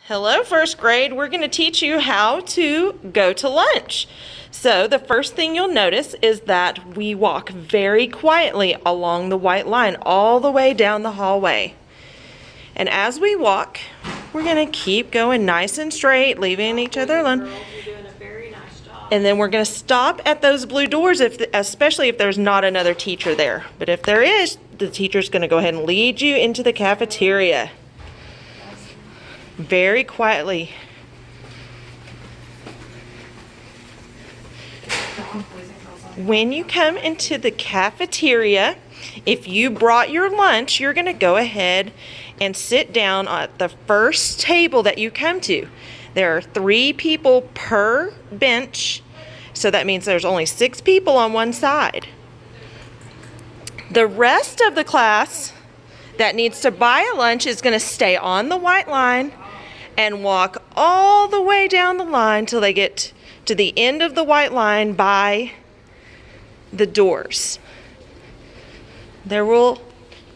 Hello, first grade. We're going to teach you how to go to lunch. So the first thing you'll notice is that we walk very quietly along the white line all the way down the hallway. And as we walk, we're going to keep going nice and straight, leaving each other alone. You're doing a very nice job. And then we're going to stop at those blue doors, especially if there's not another teacher there. But if there is, the teacher's going to go ahead and lead you into the cafeteria. Very quietly. When you come into the cafeteria, if you brought your lunch, you're going to go ahead and sit down at the first table that you come to. There are 3 people per bench, so that means there's only 6 people on one side. The rest of the class that needs to buy a lunch is going to stay on the white line and walk all the way down the line till they get to the end of the white line by the doors. There will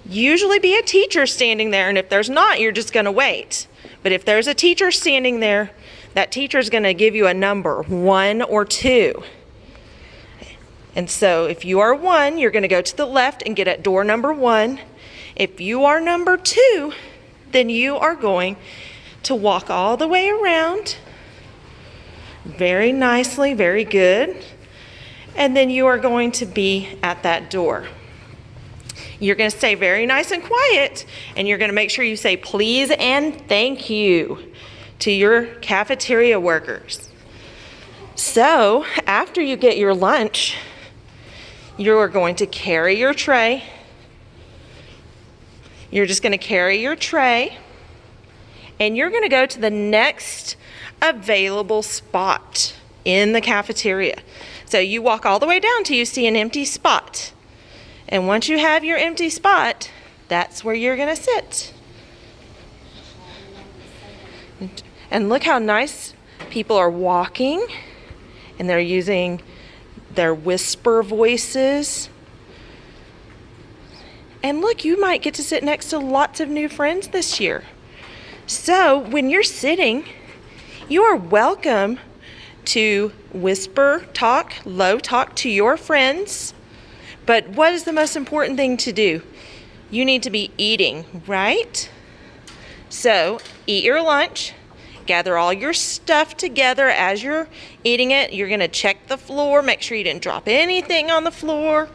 usually be a teacher standing there, and if there's not, you're just going to wait. But if there's a teacher standing there, that teacher's going to give you a number, 1 or 2. And so if you are 1, you're going to go to the left and get at door number 1. If you are number 2, then you are going to walk all the way around very nicely, very good. And then you are going to be at that door. You're going to stay very nice and quiet, and you're going to make sure you say please and thank you to your cafeteria workers. So after you get your lunch, you are going to carry your tray. You're just going to carry your tray, and you're going to go to the next available spot in the cafeteria. So you walk all the way down till you see an empty spot. And once you have your empty spot, that's where you're going to sit. And look how nice people are walking, and they're using their whisper voices. And look, you might get to sit next to lots of new friends this year. So when you're sitting, you are welcome to whisper, talk, low talk to your friends. But what is the most important thing to do? You need to be eating, right? So eat your lunch, gather all your stuff together as you're eating it. You're going to check the floor, make sure you didn't drop anything on the floor.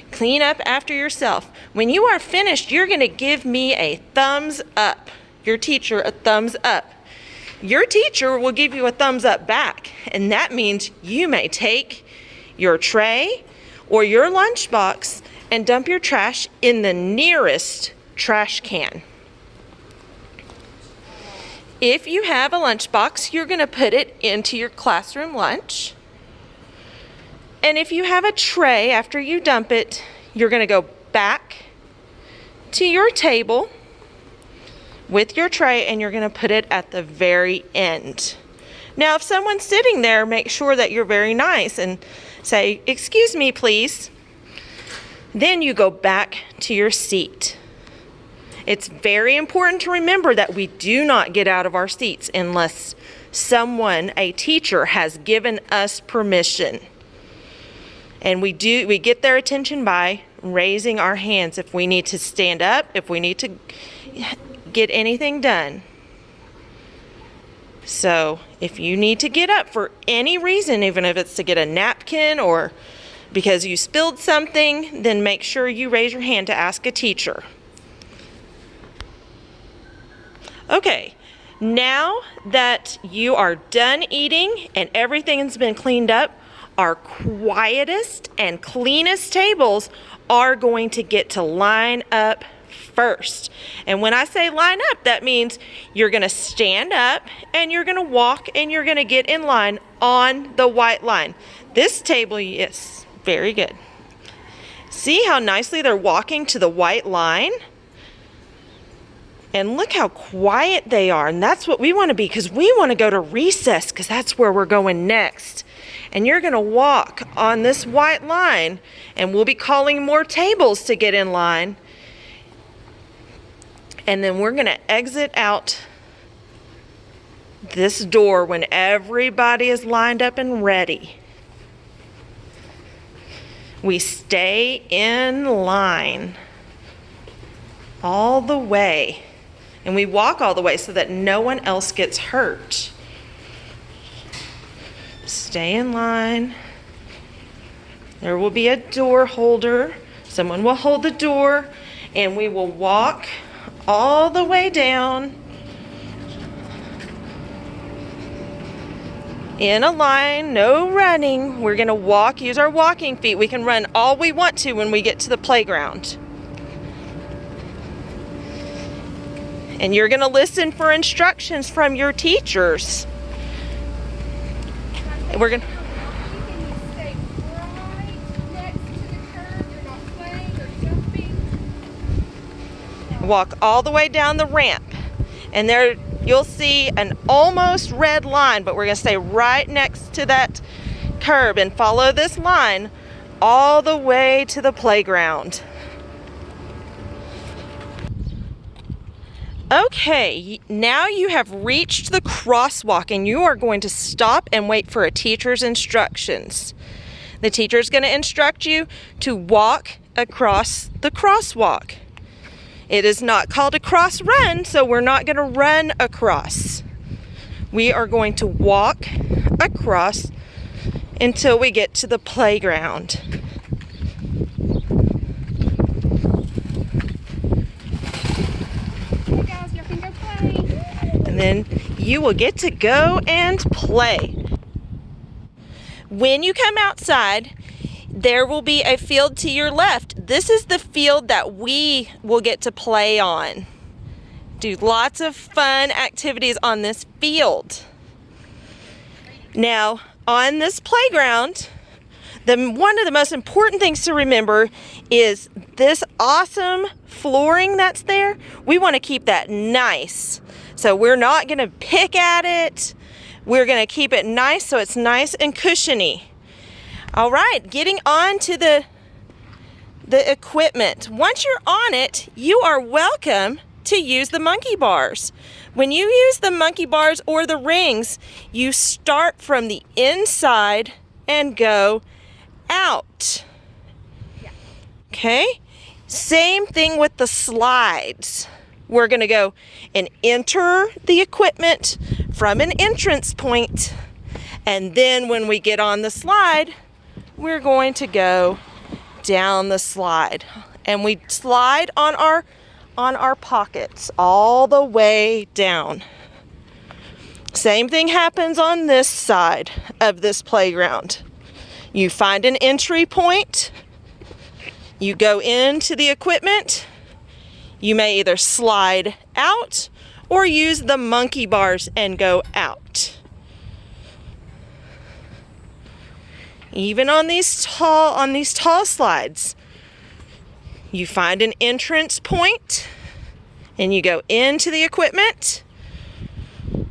Clean up after yourself. When you are finished, you're going to give me a thumbs up. Your teacher a thumbs up. Your teacher will give you a thumbs up back, and that means you may take your tray or your lunchbox and dump your trash in the nearest trash can. If you have a lunchbox, you're going to put it into your classroom lunch. And if you have a tray, after you dump it, you're going to go back to your table with your tray, and you're going to put it at the very end. Now, if someone's sitting there, make sure that you're very nice and say, "Excuse me, please." Then you go back to your seat. It's very important to remember that we do not get out of our seats unless someone, a teacher, has given us permission. And we get their attention by raising our hands if we need to stand up, if we need to get anything done. So if you need to get up for any reason, even if it's to get a napkin or because you spilled something, then make sure you raise your hand to ask a teacher. Okay, now that you are done eating and everything has been cleaned up, our quietest and cleanest tables are going to get to line up first. And when I say line up, that means you're going to stand up and you're going to walk and you're going to get in line on the white line. This table, yes, very good. See how nicely they're walking to the white line? And look how quiet they are. And that's what we want to be, because we want to go to recess, because that's where we're going next. And you're going to walk on this white line, and we'll be calling more tables to get in line. And then we're going to exit out this door when everybody is lined up and ready. We stay in line all the way, and we walk all the way so that no one else gets hurt. Stay in line. There will be a door holder. Someone will hold the door, and we will walk all the way down in a line, no running. We're gonna walk, use our walking feet. We can run all we want to when we get to the playground. And you're gonna listen for instructions from your teachers. We're gonna walk all the way down the ramp, and there you'll see an almost red line, but we're going to stay right next to that curb and follow this line all the way to the playground. Okay, now you have reached the crosswalk, and you are going to stop and wait for a teacher's instructions. The teacher is going to instruct you to walk across the crosswalk. It is not called a cross run, so we're not going to run across. We are going to walk across until we get to the playground. Hey guys, y'all can go play. And then you will get to go and play. When you come outside, there will be a field to your left. This is the field that we will get to play on. Do lots of fun activities on this field. Now, on this playground, one of the most important things to remember is this awesome flooring that's there. We want to keep that nice. So we're not going to pick at it. We're going to keep it nice so it's nice and cushiony. All right, getting on to the equipment. Once you're on it, you are welcome to use the monkey bars. When you use the monkey bars or the rings, you start from the inside and go out. Okay? Same thing with the slides. We're going to go and enter the equipment from an entrance point, and then when we get on the slide, we're going to go down the slide, and we slide on our pockets all the way down. Same thing happens on this side of this playground. You find an entry point, you go into the equipment, you may either slide out or use the monkey bars and go out. Even on these tall slides, you find an entrance point and you go into the equipment,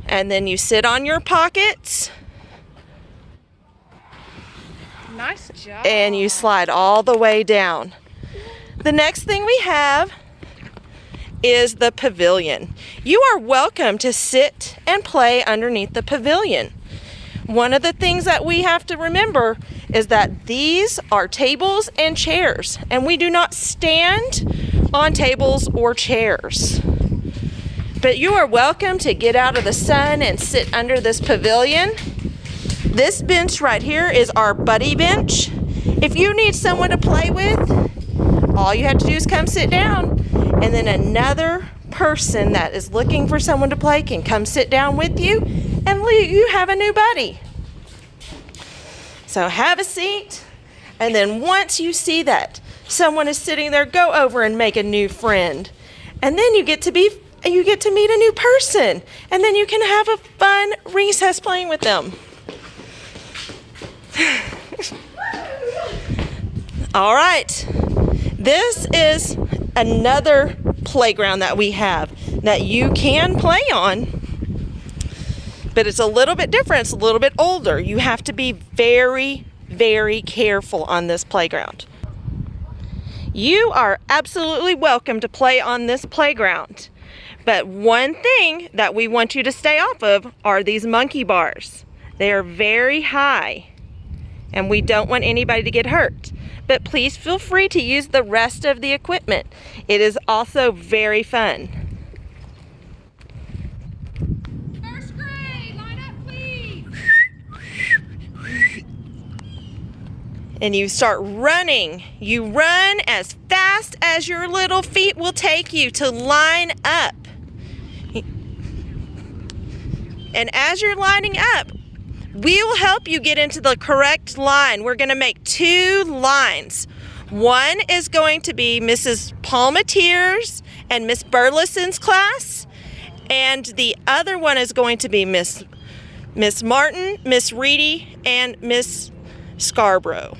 and then you sit on your pockets. Nice job. And you slide all the way down. The next thing we have is the pavilion. You are welcome to sit and play underneath the pavilion. One of the things that we have to remember is that these are tables and chairs, and we do not stand on tables or chairs. But you are welcome to get out of the sun and sit under this pavilion. This bench right here is our buddy bench. If you need someone to play with, all you have to do is come sit down, and then another person that is looking for someone to play can come sit down with you, and you have a new buddy. So have a seat, and then once you see that someone is sitting there, go over and make a new friend. And then you get to meet a new person, and then you can have a fun recess playing with them. All right, this is another playground that we have that you can play on, but it's a little bit different. It's a little bit older. You have to be very, very careful on this playground. You are absolutely welcome to play on this playground, But one thing that we want you to stay off of are these monkey bars. They are very high, and we don't want anybody to get hurt. But please feel free to use the rest of the equipment. It is also very fun. First grade, line up, please. And you start running. You run as fast as your little feet will take you to line up. And as you're lining up, we will help you get into the correct line. We're going to make 2 lines. One is going to be Mrs. Palmetier's and Miss Burleson's class. And the other one is going to be Miss Martin, Miss Reedy, and Miss Scarborough.